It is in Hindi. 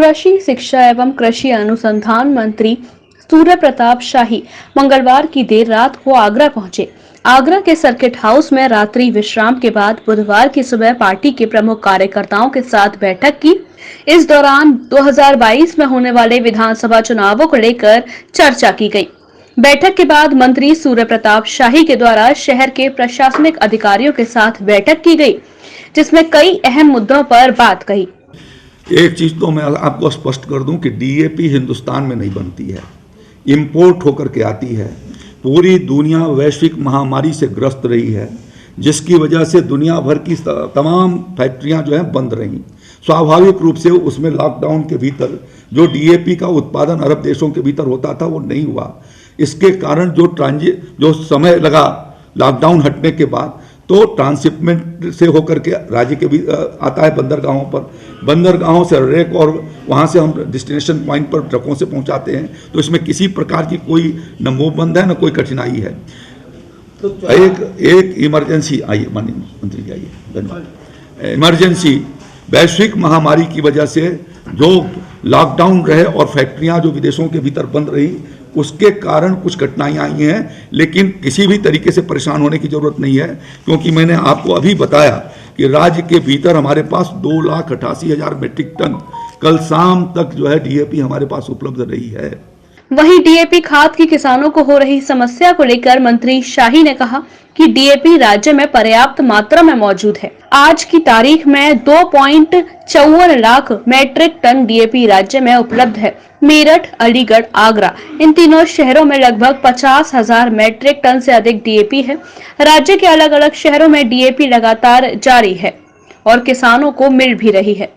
कृषि शिक्षा एवं कृषि अनुसंधान मंत्री सूर्य प्रताप शाही मंगलवार की देर रात को आगरा पहुंचे। आगरा के सर्किट हाउस में रात्रि विश्राम के बाद बुधवार की सुबह पार्टी के प्रमुख कार्यकर्ताओं के साथ बैठक की। इस दौरान 2022 में होने वाले विधानसभा चुनावों को लेकर चर्चा की गई। बैठक के बाद मंत्री सूर्य प्रताप शाही के द्वारा शहर के प्रशासनिक अधिकारियों के साथ बैठक की गई, जिसमें कई अहम मुद्दों पर बात कही। एक चीज तो मैं आपको स्पष्ट कर दूं कि डीएपी हिंदुस्तान में नहीं बनती है, इंपोर्ट होकर के आती है। पूरी दुनिया वैश्विक महामारी से ग्रस्त रही है, जिसकी वजह से दुनिया भर की तमाम फैक्ट्रियां जो हैं बंद रहीं। स्वाभाविक रूप से उसमें लॉकडाउन के भीतर जो डीएपी का उत्पादन अरब देशों के भीतर होता था वो नहीं हुआ। इसके कारण जो समय लगा लॉकडाउन हटने के बाद, तो ट्रांसशिपमेंट से होकर के राज्य के भी आता है बंदरगाहों पर, बंदरगाहों से रेक और वहाँ से हम डेस्टिनेशन पॉइंट पर ट्रकों से पहुँचाते हैं। तो इसमें किसी प्रकार की कोई न मुंह बंद है न कोई कठिनाई है। तो एक इमरजेंसी आइए माननीय मंत्री जी, आइए धन्यवाद। इमरजेंसी वैश्विक महामारी की वजह से जो लॉकडाउन रहे और फैक्ट्रियाँ जो विदेशों के भीतर बंद रही, उसके कारण कुछ कठिनाइयाँ आई हैं, लेकिन किसी भी तरीके से परेशान होने की जरूरत नहीं है, क्योंकि मैंने आपको अभी बताया कि राज्य के भीतर हमारे पास 2,88,000 मीट्रिक टन कल शाम तक जो है डीएपी हमारे पास उपलब्ध रही है। वहीं डीएपी खाद की किसानों को हो रही समस्या को लेकर मंत्री शाही ने कहा कि डीएपी राज्य में पर्याप्त मात्रा में मौजूद है। आज की तारीख में 2.54 लाख मैट्रिक टन डीएपी राज्य में उपलब्ध है। मेरठ, अलीगढ़, आगरा इन तीनों शहरों में लगभग 50,000 मैट्रिक टन से अधिक डीएपी है। राज्य के अलग अलग शहरों में डीएपी लगातार जारी है और किसानों को मिल भी रही है।